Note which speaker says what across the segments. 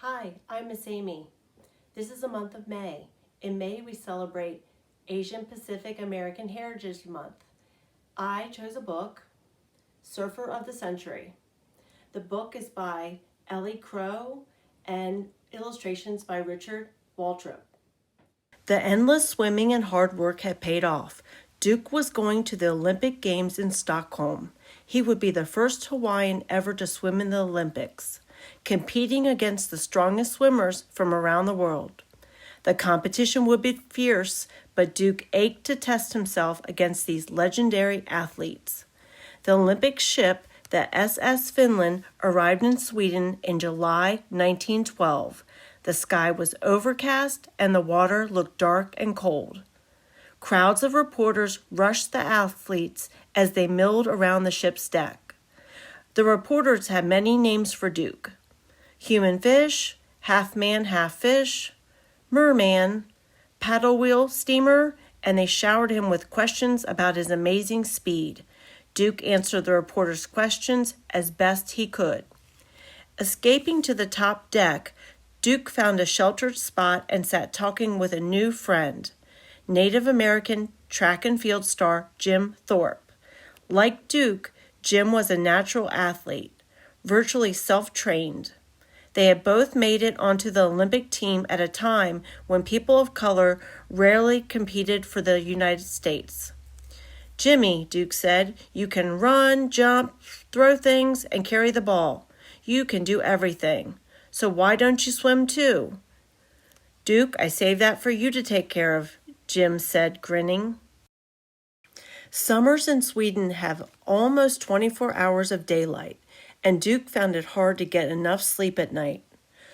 Speaker 1: Hi, I'm Miss Amy. This is the month of May. In May, we celebrate Asian Pacific American Heritage Month. I chose a book, Surfer of the Century. The book is by Ellie Crowe and illustrations by Richard Waltrip. The endless swimming and hard work had paid off. Duke was going to the Olympic Games in Stockholm. He would be the first Hawaiian ever to swim in the Olympics, competing against the strongest swimmers from around the world. The competition would be fierce, but Duke ached to test himself against these legendary athletes. The Olympic ship, the SS Finland, arrived in Sweden in July 1912. The sky was overcast and the water looked dark and cold. Crowds of reporters rushed the athletes as they milled around the ship's deck. The reporters had many names for Duke: human fish, half man, half fish, merman, paddle wheel steamer, and they showered him with questions about his amazing speed. Duke answered the reporters' questions as best he could. Escaping to the top deck, Duke found a sheltered spot and sat talking with a new friend, Native American track and field star Jim Thorpe. Like Duke, Jim was a natural athlete, virtually self-trained. They had both made it onto the Olympic team at a time when people of color rarely competed for the United States. "Jimmy," Duke said, "you can run, jump, throw things, and carry the ball. You can do everything. So why don't you swim too?" "Duke, I saved that for you to take care of," Jim said, grinning. Summers in Sweden have almost 24 hours of daylight, and Duke found it hard to get enough sleep at night.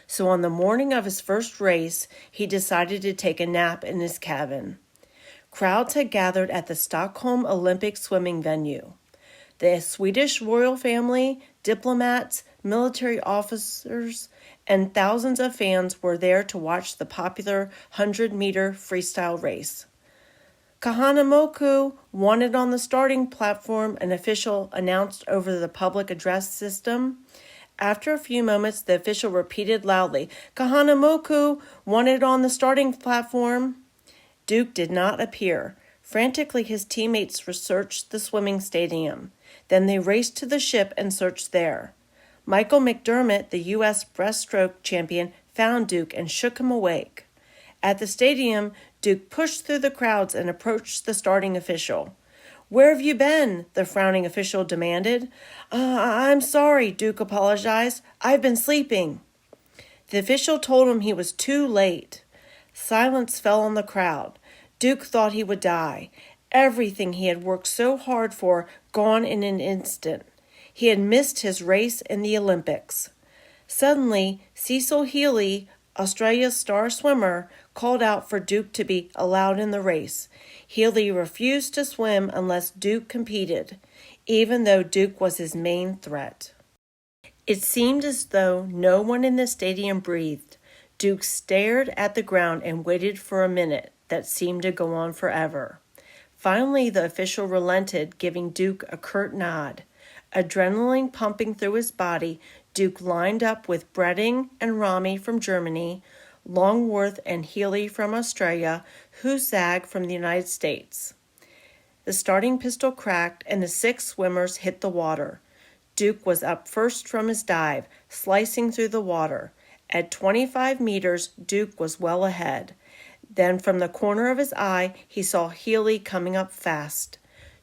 Speaker 1: So on the morning of his first race, he decided to take a nap in his cabin. Crowds had gathered at the Stockholm Olympic swimming venue. The Swedish royal family, diplomats, military officers, and thousands of fans were there to watch the popular 100-meter freestyle race. "Kahanamoku wanted on the starting platform," an official announced over the public address system. After a few moments, the official repeated loudly, "Kahanamoku wanted on the starting platform." Duke did not appear. Frantically, his teammates researched the swimming stadium. Then they raced to the ship and searched there. Michael McDermott, the U.S. breaststroke champion, found Duke and shook him awake. At the stadium, Duke pushed through the crowds and approached the starting official. "Where have you been?" the frowning official demanded. I'm sorry," Duke apologized. "I've been sleeping." The official told him he was too late. Silence fell on the crowd. Duke thought he would die. Everything he had worked so hard for gone in an instant. He had missed his race in the Olympics. Suddenly, Cecil Healy, Australia's star swimmer, called out for Duke to be allowed in the race. Healy refused to swim unless Duke competed, even though Duke was his main threat. It seemed as though no one in the stadium breathed. Duke stared at the ground and waited for a minute that seemed to go on forever. Finally, the official relented, giving Duke a curt nod. Adrenaline pumping through his body, Duke lined up with Breding and Rami from Germany, Longworth and Healy from Australia, Husag from the United States. The starting pistol cracked and the 6 swimmers hit the water. Duke was up first from his dive, slicing through the water. At 25 meters, Duke was well ahead. Then from the corner of his eye, he saw Healy coming up fast.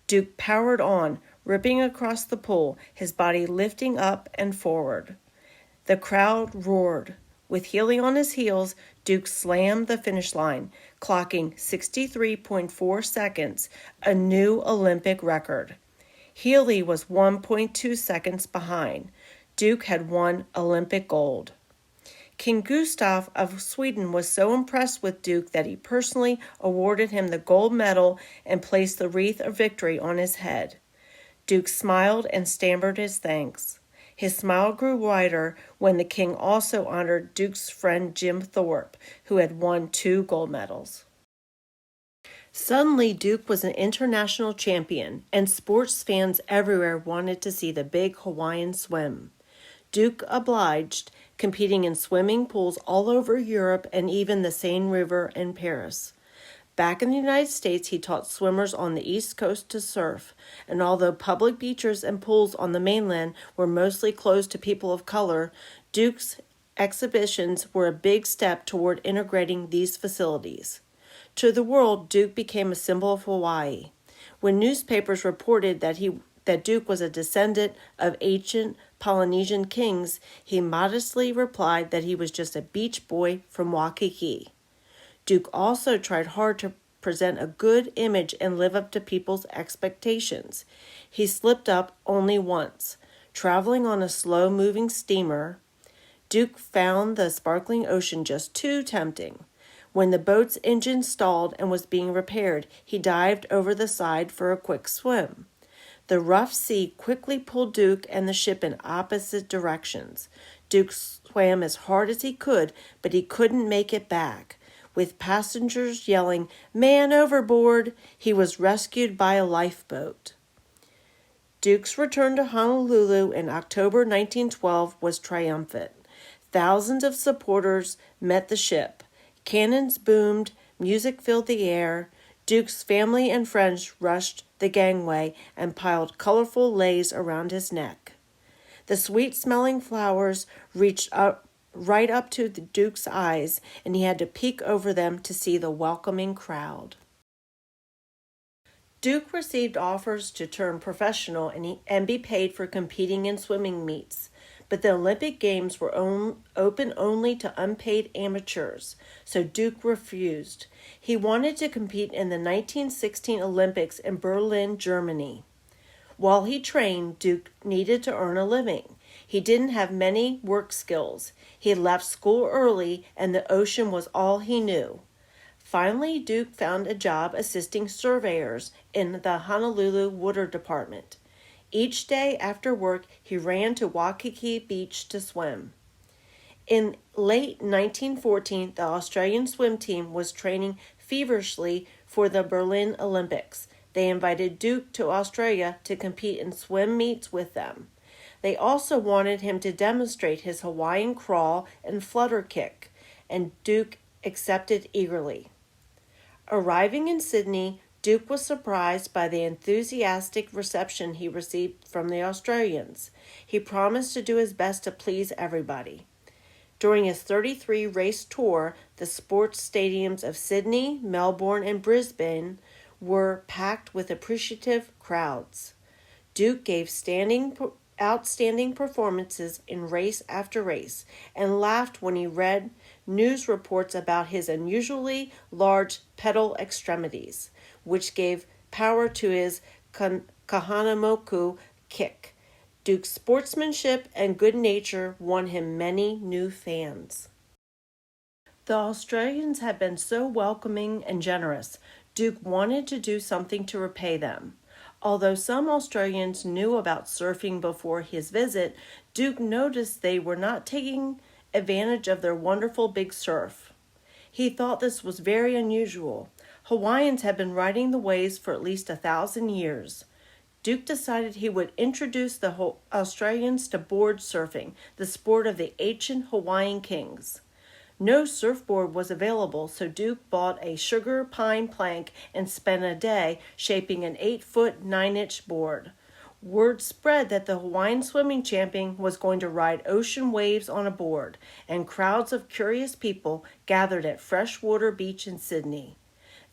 Speaker 1: Duke powered on, ripping across the pool, his body lifting up and forward. The crowd roared. With Healy on his heels, Duke slammed the finish line, clocking 63.4 seconds, a new Olympic record. Healy was 1.2 seconds behind. Duke had won Olympic gold. King Gustav of Sweden was so impressed with Duke that he personally awarded him the gold medal and placed the wreath of victory on his head. Duke smiled and stammered his thanks. His smile grew wider when the king also honored Duke's friend Jim Thorpe, who had won 2 gold medals. Suddenly, Duke was an international champion, and sports fans everywhere wanted to see the big Hawaiian swim. Duke obliged, competing in swimming pools all over Europe and even the Seine River in Paris. Back in the United States, he taught swimmers on the East Coast to surf, and although public beaches and pools on the mainland were mostly closed to people of color, Duke's exhibitions were a big step toward integrating these facilities. To the world, Duke became a symbol of Hawaii. When newspapers reported that Duke was a descendant of ancient Polynesian kings, he modestly replied that he was just a beach boy from Waikiki. Duke also tried hard to present a good image and live up to people's expectations. He slipped up only once. Traveling on a slow-moving steamer, Duke found the sparkling ocean just too tempting. When the boat's engine stalled and was being repaired, he dived over the side for a quick swim. The rough sea quickly pulled Duke and the ship in opposite directions. Duke swam as hard as he could, but he couldn't make it back. With passengers yelling, "Man overboard!" he was rescued by a lifeboat. Duke's return to Honolulu in October 1912 was triumphant. Thousands of supporters met the ship. Cannons boomed, music filled the air. Duke's family and friends rushed the gangway and piled colorful leis around his neck. The sweet-smelling flowers reached right up to the Duke's eyes, and he had to peek over them to see the welcoming crowd. Duke received offers to turn professional and be paid for competing in swimming meets, but the Olympic Games were open only to unpaid amateurs, so Duke refused. He wanted to compete in the 1916 Olympics in Berlin, Germany. While he trained, Duke needed to earn a living. He didn't have many work skills. He had left school early, and the ocean was all he knew. Finally, Duke found a job assisting surveyors in the Honolulu Water Department. Each day after work, he ran to Waikiki Beach to swim. In late 1914, the Australian swim team was training feverishly for the Berlin Olympics. They invited Duke to Australia to compete in swim meets with them. They also wanted him to demonstrate his Hawaiian crawl and flutter kick, and Duke accepted eagerly. Arriving in Sydney, Duke was surprised by the enthusiastic reception he received from the Australians. He promised to do his best to please everybody. During his 33-race tour, the sports stadiums of Sydney, Melbourne, and Brisbane were packed with appreciative crowds. Duke gave outstanding performances in race after race and laughed when he read news reports about his unusually large pedal extremities, which gave power to his kahanamoku kick. Duke's sportsmanship and good nature won him many new fans. The Australians had been so welcoming and generous. Duke wanted to do something to repay them. Although some Australians knew about surfing before his visit, Duke noticed they were not taking advantage of their wonderful big surf. He thought this was very unusual. Hawaiians had been riding the waves for at least 1,000 years. Duke decided he would introduce the Australians to board surfing, the sport of the ancient Hawaiian kings. No surfboard was available, so Duke bought a sugar pine plank and spent a day shaping an 8-foot 9-inch board. Word spread that the Hawaiian swimming champion was going to ride ocean waves on a board, and crowds of curious people gathered at Freshwater Beach in Sydney.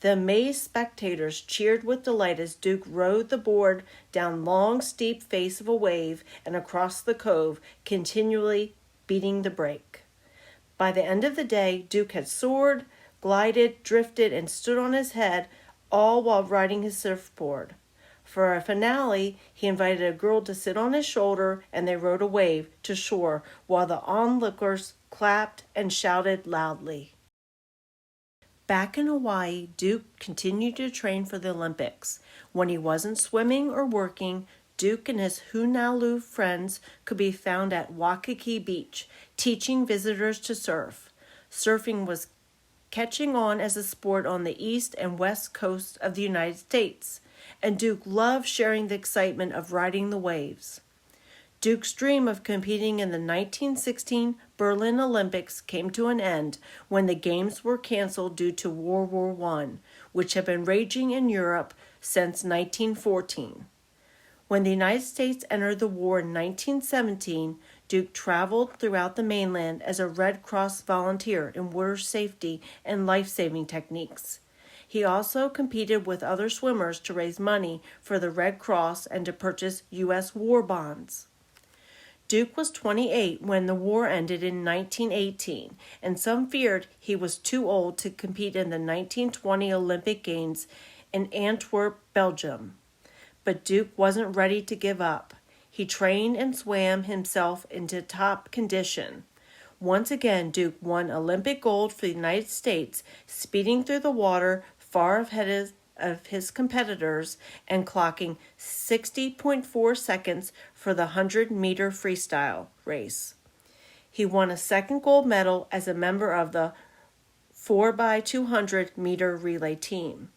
Speaker 1: The amazed spectators cheered with delight as Duke rode the board down long, steep face of a wave and across the cove, continually beating the break. By the end of the day, Duke had soared, glided, drifted, and stood on his head, all while riding his surfboard. For a finale, he invited a girl to sit on his shoulder, and they rode a wave to shore while the onlookers clapped and shouted loudly. Back in Hawaii, Duke continued to train for the Olympics. When he wasn't swimming or working, Duke and his Hunaluu friends could be found at Waikiki Beach, teaching visitors to surf. Surfing was catching on as a sport on the east and west coasts of the United States, and Duke loved sharing the excitement of riding the waves. Duke's dream of competing in the 1916 Berlin Olympics came to an end when the Games were canceled due to World War I, which had been raging in Europe since 1914. When the United States entered the war in 1917, Duke traveled throughout the mainland as a Red Cross volunteer in water safety and life-saving techniques. He also competed with other swimmers to raise money for the Red Cross and to purchase U.S. war bonds. Duke was 28 when the war ended in 1918, and some feared he was too old to compete in the 1920 Olympic Games in Antwerp, Belgium. But Duke wasn't ready to give up. He trained and swam himself into top condition. Once again, Duke won Olympic gold for the United States, speeding through the water far ahead of his competitors and clocking 60.4 seconds for the 100-meter freestyle race. He won a second gold medal as a member of the 4x200-meter relay team.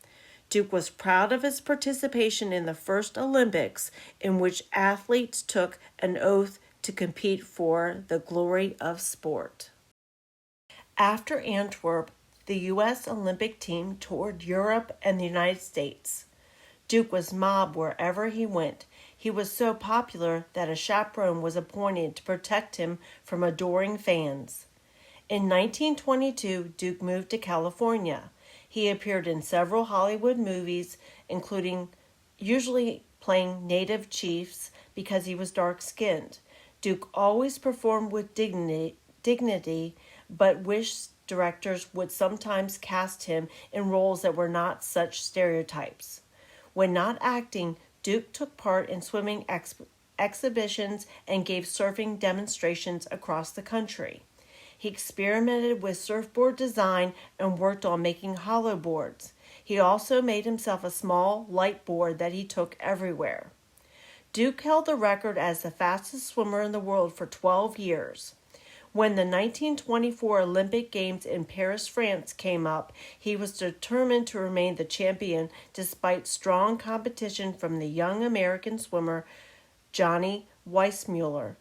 Speaker 1: Duke was proud of his participation in the first Olympics, in which athletes took an oath to compete for the glory of sport. After Antwerp, the U.S. Olympic team toured Europe and the United States. Duke was mobbed wherever he went. He was so popular that a chaperone was appointed to protect him from adoring fans. In 1922, Duke moved to California. He appeared in several Hollywood movies, including usually playing native chiefs because he was dark-skinned. Duke always performed with dignity, but wished directors would sometimes cast him in roles that were not such stereotypes. When not acting, Duke took part in swimming exhibitions and gave surfing demonstrations across the country. He experimented with surfboard design and worked on making hollow boards. He also made himself a small, light board that he took everywhere. Duke held the record as the fastest swimmer in the world for 12 years. When the 1924 Olympic Games in Paris, France came up, he was determined to remain the champion despite strong competition from the young American swimmer Johnny Weissmuller.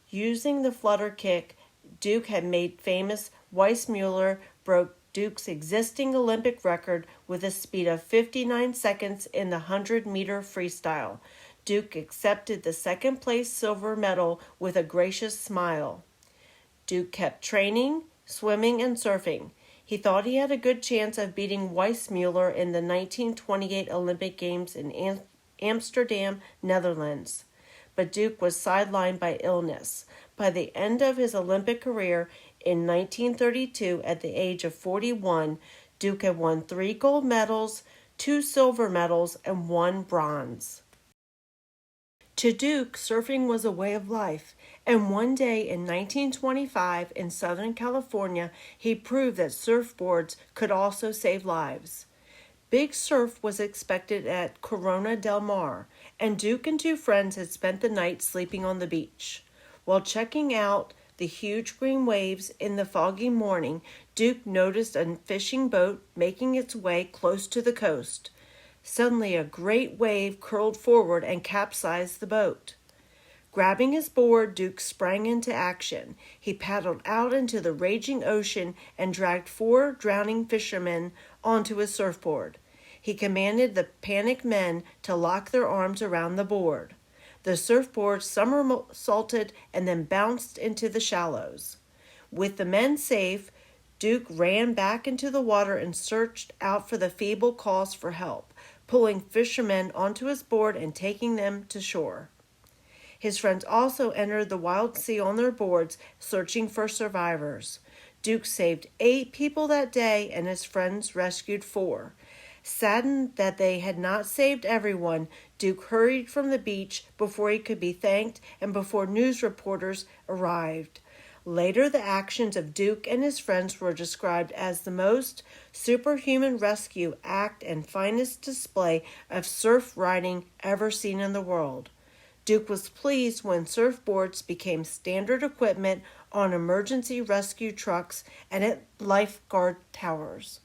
Speaker 1: Using the flutter kick Duke had made famous, Weissmuller broke Duke's existing Olympic record with a speed of 59 seconds in the 100-meter freestyle. Duke accepted the second-place silver medal with a gracious smile. Duke kept training, swimming, and surfing. He thought he had a good chance of beating Weissmuller in the 1928 Olympic Games in Amsterdam, Netherlands. But Duke was sidelined by illness. By the end of his Olympic career in 1932, at the age of 41, Duke had won 3 gold medals, 2 silver medals, and 1 bronze. To Duke, surfing was a way of life, and one day in 1925 in Southern California, he proved that surfboards could also save lives. Big surf was expected at Corona del Mar, and Duke and 2 friends had spent the night sleeping on the beach. While checking out the huge green waves in the foggy morning, Duke noticed a fishing boat making its way close to the coast. Suddenly, a great wave curled forward and capsized the boat. Grabbing his board, Duke sprang into action. He paddled out into the raging ocean and dragged 4 drowning fishermen onto his surfboard. He commanded the panicked men to lock their arms around the board. The surfboard somersaulted and then bounced into the shallows. With the men safe, Duke ran back into the water and searched out for the feeble calls for help, pulling fishermen onto his board and taking them to shore. His friends also entered the wild sea on their boards, searching for survivors. Duke saved 8 people that day, and his friends rescued 4. Saddened that they had not saved everyone, Duke hurried from the beach before he could be thanked and before news reporters arrived. Later, the actions of Duke and his friends were described as the most superhuman rescue act and finest display of surf riding ever seen in the world. Duke was pleased when surfboards became standard equipment on emergency rescue trucks and at lifeguard towers.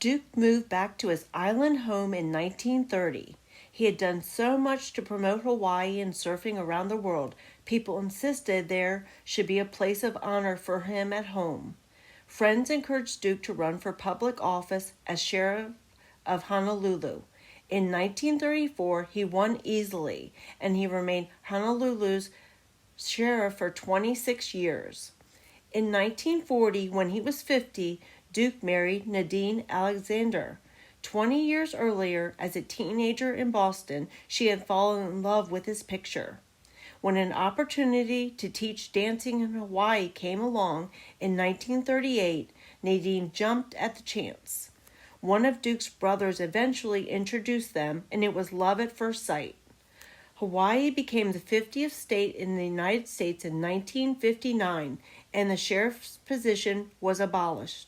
Speaker 1: Duke moved back to his island home in 1930. He had done so much to promote Hawaii and surfing around the world, people insisted there should be a place of honor for him at home. Friends encouraged Duke to run for public office as sheriff of Honolulu. In 1934, he won easily, and he remained Honolulu's sheriff for 26 years. In 1940, when he was 50, Duke married Nadine Alexander. 20 years earlier, as a teenager in Boston, she had fallen in love with his picture. When an opportunity to teach dancing in Hawaii came along in 1938, Nadine jumped at the chance. One of Duke's brothers eventually introduced them, and it was love at first sight. Hawaii became the 50th state in the United States in 1959, and the sheriff's position was abolished.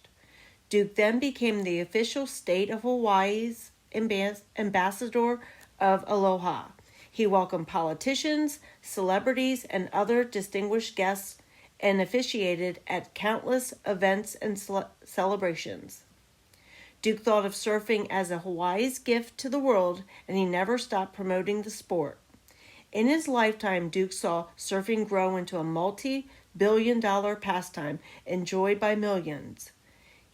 Speaker 1: Duke then became the official state of Hawaii's ambassador of Aloha. He welcomed politicians, celebrities, and other distinguished guests and officiated at countless events and celebrations. Duke thought of surfing as a Hawaii's gift to the world, and he never stopped promoting the sport. In his lifetime, Duke saw surfing grow into a multi-billion-dollar pastime enjoyed by millions.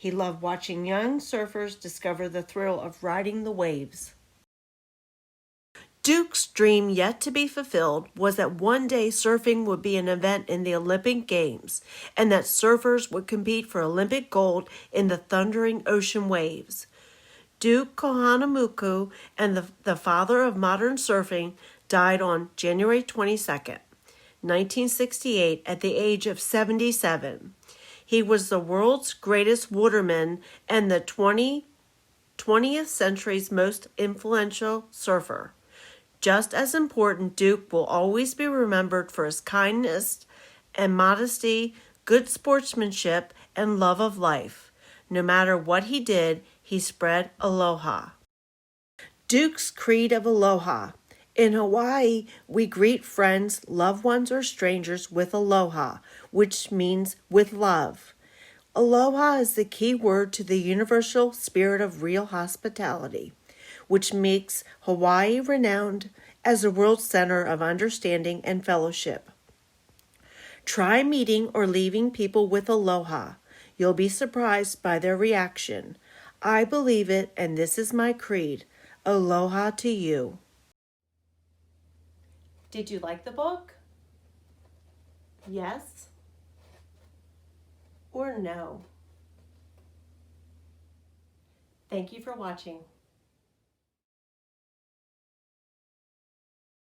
Speaker 1: He loved watching young surfers discover the thrill of riding the waves. Duke's dream yet to be fulfilled was that one day surfing would be an event in the Olympic Games, and that surfers would compete for Olympic gold in the thundering ocean waves. Duke Kahanamoku, and the father of modern surfing, died on January 22nd, 1968, at the age of 77. He was the world's greatest waterman and the 20th century's most influential surfer. Just as important, Duke will always be remembered for his kindness and modesty, good sportsmanship, and love of life. No matter what he did, he spread aloha. Duke's creed of aloha. In Hawaii, we greet friends, loved ones, or strangers with aloha, which means with love. Aloha is the key word to the universal spirit of real hospitality, which makes Hawaii renowned as the world's center of understanding and fellowship. Try meeting or leaving people with aloha. You'll be surprised by their reaction. I believe it, and this is my creed. Aloha to you. Did you like the book? Yes or no? Thank you for watching.